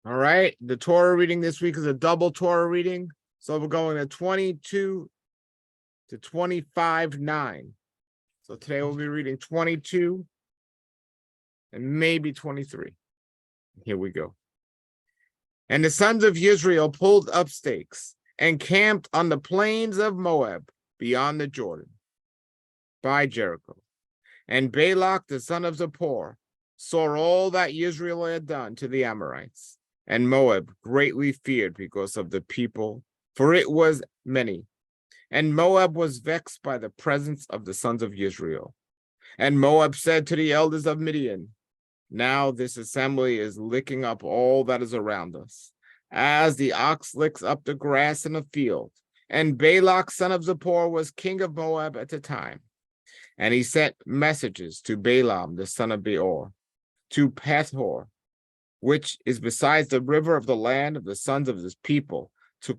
All right. The Torah reading this week is a double Torah reading. So we're going to 22 to 25:9. So today we'll be reading 22 and maybe 23. Here we go. And the sons of Israel pulled up stakes and camped on the plains of Moab beyond the Jordan by Jericho. And Balak, the son of Zippor, saw all that Israel had done to the Amorites. And Moab greatly feared because of the people, for it was many. And Moab was vexed by the presence of the sons of Israel. And Moab said to the elders of Midian, now this assembly is licking up all that is around us, as the ox licks up the grass in the field. And Balak, son of Zippor, was king of Moab at the time. And he sent messages to Balaam, the son of Beor, to Pethor, which is besides the river of the land of the sons of his people, to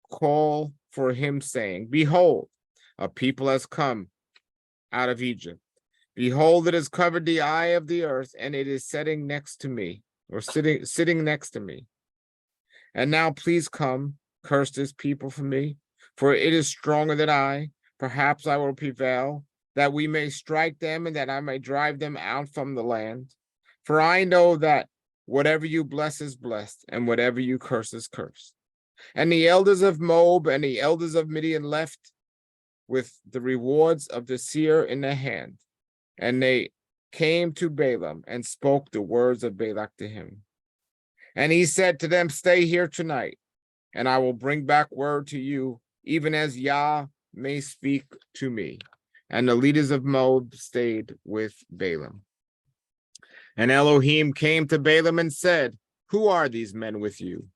call for him, saying, behold, a people has come out of Egypt. Behold, it has covered the eye of the earth, and it is sitting next to me, or sitting next to me. And now please come, curse this people for me, for it is stronger than I. Perhaps I will prevail, that we may strike them, and that I may drive them out from the land. For I know that whatever you bless is blessed, and whatever you curse is cursed. And the elders of Moab and the elders of Midian left with the rewards of the seer in their hand. And they came to Balaam and spoke the words of Balak to him. And he said to them, stay here tonight, and I will bring back word to you, even as Yah may speak to me. And the leaders of Moab stayed with Balaam. And Elohim came to Balaam and said, who are these men with you?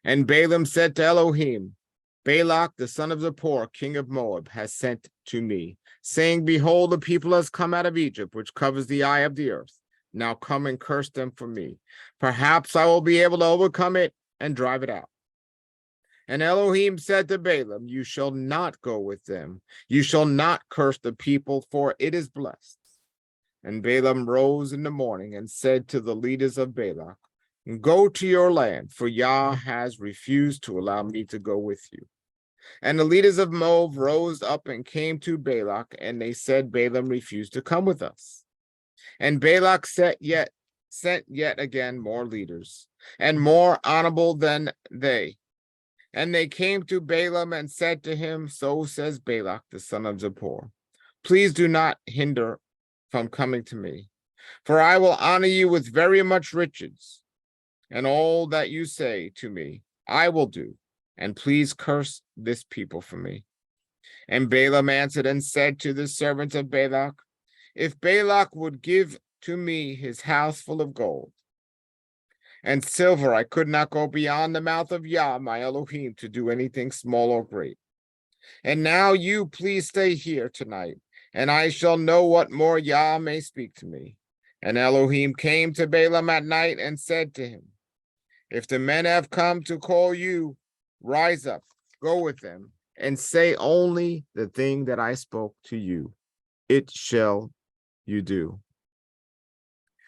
And Balaam said to Elohim, Balak, the son of Zippor, king of Moab, has sent to me, saying, behold, the people has come out of Egypt, which covers the eye of the earth. Now come and curse them for me. Perhaps I will be able to overcome it and drive it out. And Elohim said to Balaam, you shall not go with them. You shall not curse the people, for it is blessed. And Balaam rose in the morning and said to the leaders of Balak, go to your land, for Yah has refused to allow me to go with you. And the leaders of Moab rose up and came to Balak, and they said, Balaam refused to come with us. And Balak sent yet again more leaders, and more honorable than they. And they came to Balaam and said to him, so says Balak, the son of Zippor, please do not hinder from coming to me, for I will honor you with very much riches, and all that you say to me I will do, and please curse this people for me. And Balaam answered and said to the servants of Balak, if Balak would give to me his house full of gold and silver, I could not go beyond the mouth of Yah, my Elohim, to do anything small or great. And now you please stay here tonight, and I shall know what more Yah may speak to me. And Elohim came to Balaam at night and said to him, if the men have come to call you, rise up, go with them, and say only the thing that I spoke to you. It shall you do.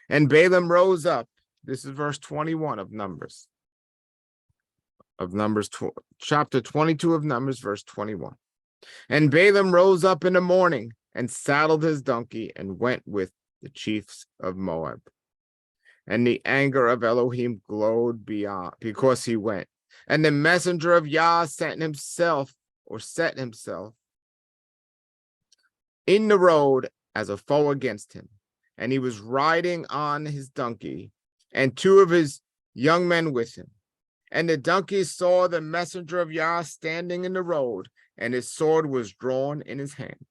And Balaam rose up. This is verse 21 of Numbers. Chapter 22 of Numbers, verse 21. And Balaam rose up in the morning and saddled his donkey and went with the chiefs of Moab. And the anger of Elohim glowed beyond because he went. And the messenger of Yah set himself in the road as a foe against him. And he was riding on his donkey, and two of his young men with him. And the donkey saw the messenger of Yah standing in the road, and his sword was drawn in his hand.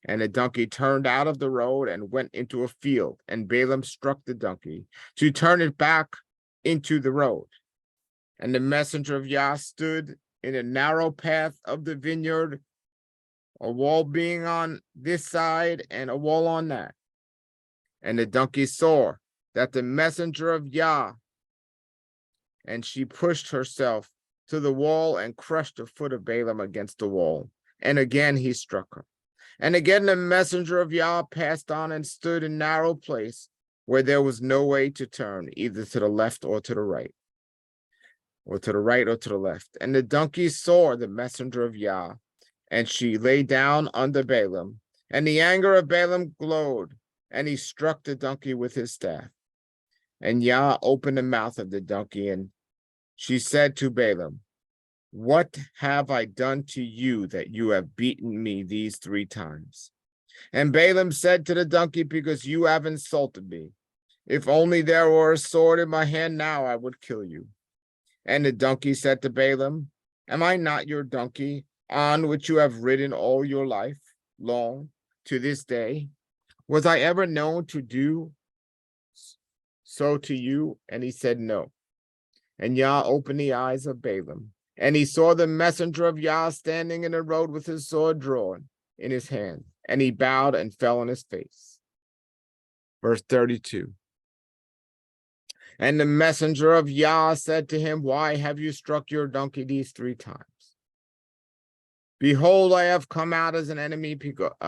And the donkey turned out of the road and went into a field, and Balaam struck the donkey to turn it back into the road. And the messenger of Yah stood in a narrow path of the vineyard, a wall being on this side and a wall on that. And the donkey saw that the messenger of Yah, and she pushed herself to the wall and crushed the foot of Balaam against the wall. And again he struck her. And again the messenger of Yah passed on and stood in a narrow place where there was no way to turn, either to the left or to the right. or to the right or to the left. And the donkey saw the messenger of Yah, and she lay down under Balaam. And the anger of Balaam glowed, and he struck the donkey with his staff. And Yah opened the mouth of the donkey, and she said to Balaam, "What have I done to you that you have beaten me these 3 times? And Balaam said to the donkey, because you have insulted me. If only there were a sword in my hand now, I would kill you." And the donkey said to Balaam, "Am I not your donkey, on which you have ridden all your life long to this day? Was I ever known to do so to you?" And he said, "No." And Yah opened the eyes of Balaam, and he saw the messenger of Yah standing in the road with his sword drawn in his hand, and he bowed and fell on his face. Verse 32. And the messenger of Yah said to him, "Why have you struck your donkey these 3 times? Behold, I have come out as an enemy because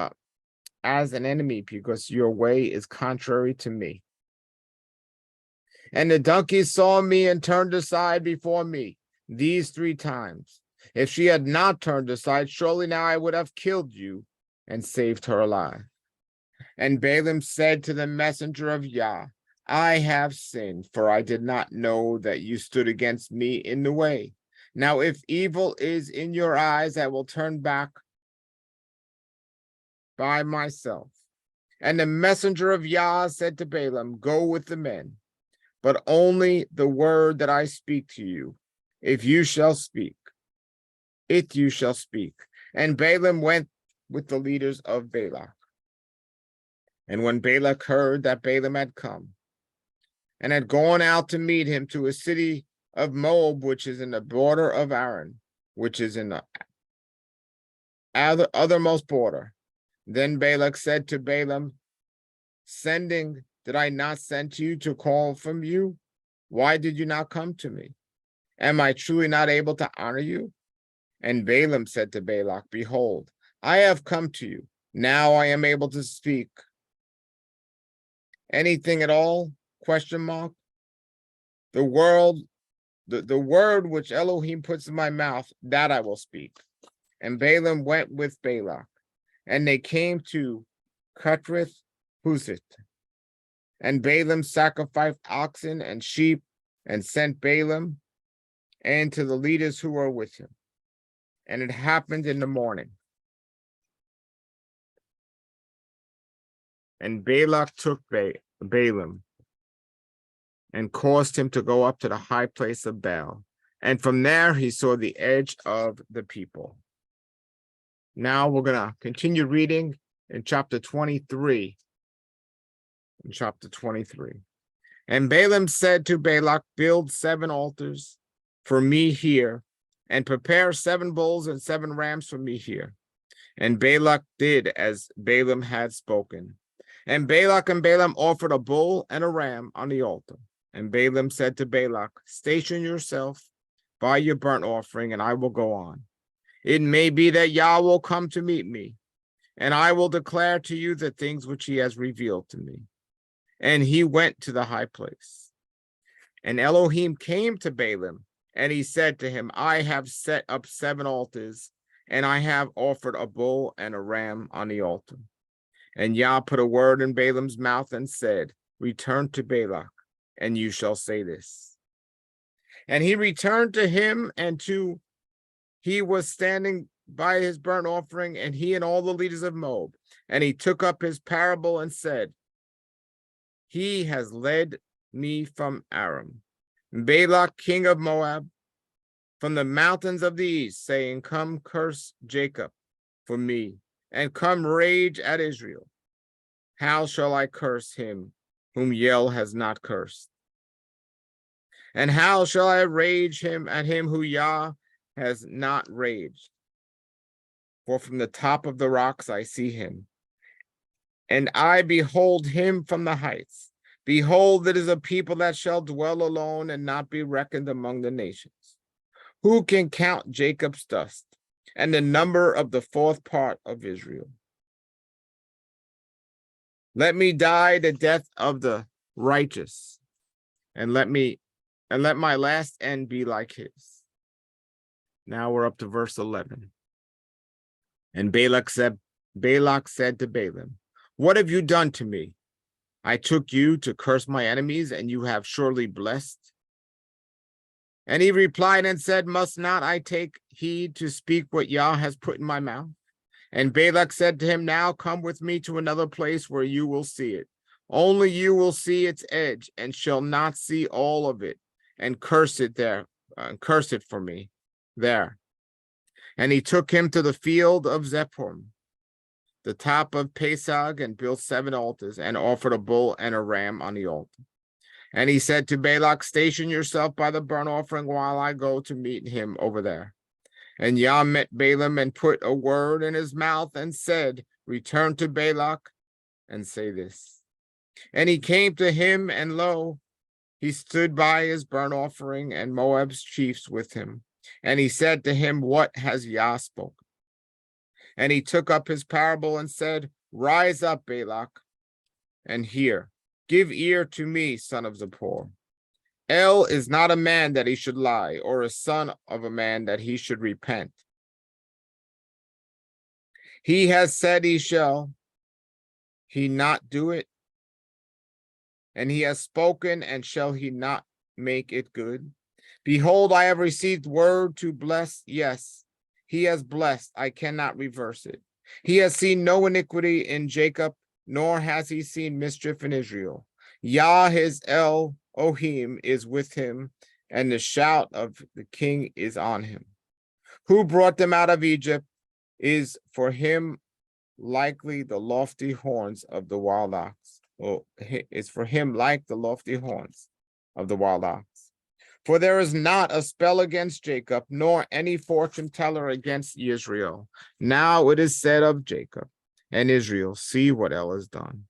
your way is contrary to me. And the donkey saw me and turned aside before me these 3 times. If she had not turned aside, surely now I would have killed you and saved her alive." And Balaam said to the messenger of Yah, "I have sinned, for I did not know that you stood against me in the way. Now, if evil is in your eyes, I will turn back by myself." And the messenger of Yah said to Balaam, "Go with the men, but only the word that I speak to you, if you shall speak. And Balaam went with the leaders of Balak. And when Balak heard that Balaam had come, and had gone out to meet him to a city of Moab, which is in the border of Aram, which is in the othermost border, then Balak said to Balaam, did I not send to you to call from you? Why did you not come to me? Am I truly not able to honor you?" And Balaam said to Balak, "Behold, I have come to you. Now I am able to speak anything at all? Question mark. The word which Elohim puts in my mouth, that I will speak." And Balaam went with Balak, and they came to Cutrith Huzith. And Balaam sacrificed oxen and sheep, and sent Balaam and to the leaders who were with him. And it happened in the morning. And Balak took Balaam and caused him to go up to the high place of Baal. And from there he saw the edge of the people. Now we're going to continue reading in chapter 23. And Balaam said to Balak, "Build 7 altars for me here, and prepare 7 bulls and 7 rams for me here." And Balak did as Balaam had spoken. And Balak and Balaam offered a bull and a ram on the altar. And Balaam said to Balak, "Station yourself by your burnt offering, and I will go on. It may be that Yah will come to meet me, and I will declare to you the things which he has revealed to me." And he went to the high place. And Elohim came to Balaam, and he said to him, "I have set up 7 altars, and I have offered a bull and a ram on the altar." And Yah put a word in Balaam's mouth and said, "Return to Balak, and you shall say this." And he returned to him, and he was standing by his burnt offering, and he and all the leaders of Moab. And he took up his parable and said, "He has led me from Aram, Balak king of Moab, from the mountains of the east, saying, Come curse Jacob for me, and come rage at Israel. How shall I curse him whom Yel has not cursed? And how shall I rage at him who Yah has not raged? For from the top of the rocks I see him, and I behold him from the heights. Behold, it is a people that shall dwell alone and not be reckoned among the nations. Who can count Jacob's dust and the number of the 4th part of Israel? Let me die the death of the righteous, and let me and let my last end be like his. Now we're up to verse 11. And Balak said to Balaam, what have you done to me? I took you to curse my enemies, and you have surely blessed. And he replied and said, must not I take heed to speak what Yah has put in my mouth? And Balak said to him, now come with me to another place where you will see it. Only you will see its edge, and shall not see all of it, and curse it there, curse it for me there. And he took him to the field of Zephon, the top of Pesach, and built 7 altars, and offered a bull and a ram on the altar. And he said to Balak, station yourself by the burnt offering while I go to meet him over there. And Yah met Balaam and put a word in his mouth and said, return to Balak and say this. And he came to him, and lo, he stood by his burnt offering, and Moab's chiefs with him. And he said to him, what has Yah spoken? And he took up his parable and said, rise up, Balak, and hear. Give ear to me, son of Zippor. El is not a man that he should lie, or a son of a man that he should repent. He has said shall he not do it? And he has spoken, and shall he not make it good? Behold, I have received word to bless. Yes, he has blessed. I cannot reverse it. He has seen no iniquity in Jacob, nor has he seen mischief in Israel. Yah his Elohim is with him, and the shout of the king is on him. Who brought them out of Egypt is for him likely the lofty horns of the wild ox. Or is for him like the lofty horns of the wild ox. For there is not a spell against Jacob, nor any fortune teller against Israel. Now it is said of Jacob and Israel, see what El has done.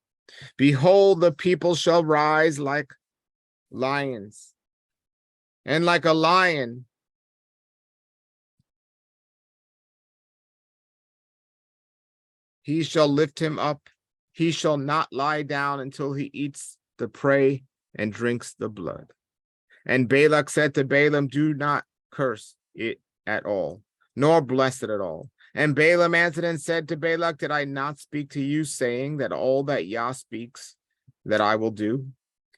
Behold, the people shall rise like lions, and like a lion he shall lift him up. He shall not lie down until he eats the prey and drinks the blood. And Balak said to Balaam, do not curse it at all, nor bless it at all. And Balaam answered and said to Balak, did I not speak to you, saying that all that Yah speaks, that I will do?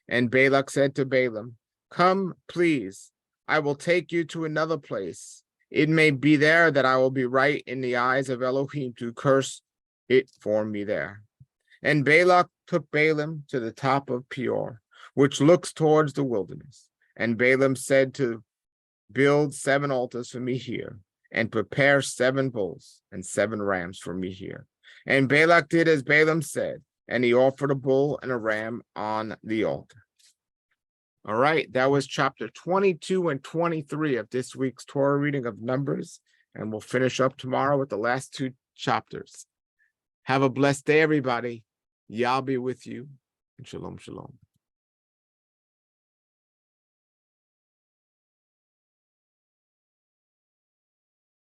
And Balak said to Balaam, come, please, I will take you to another place. It may be there that I will be right in the eyes of Elohim to curse it for me there. And Balak took Balaam to the top of Peor, which looks towards the wilderness. And Balaam said to build 7 altars for me here, and prepare 7 bulls and 7 rams for me here. And Balak did as Balaam said, and he offered a bull and a ram on the altar. All right, that was chapter 22 and 23 of this week's Torah reading of Numbers, and we'll finish up tomorrow with the last 2 chapters. Have a blessed day, everybody. Yah be with you, and shalom, shalom.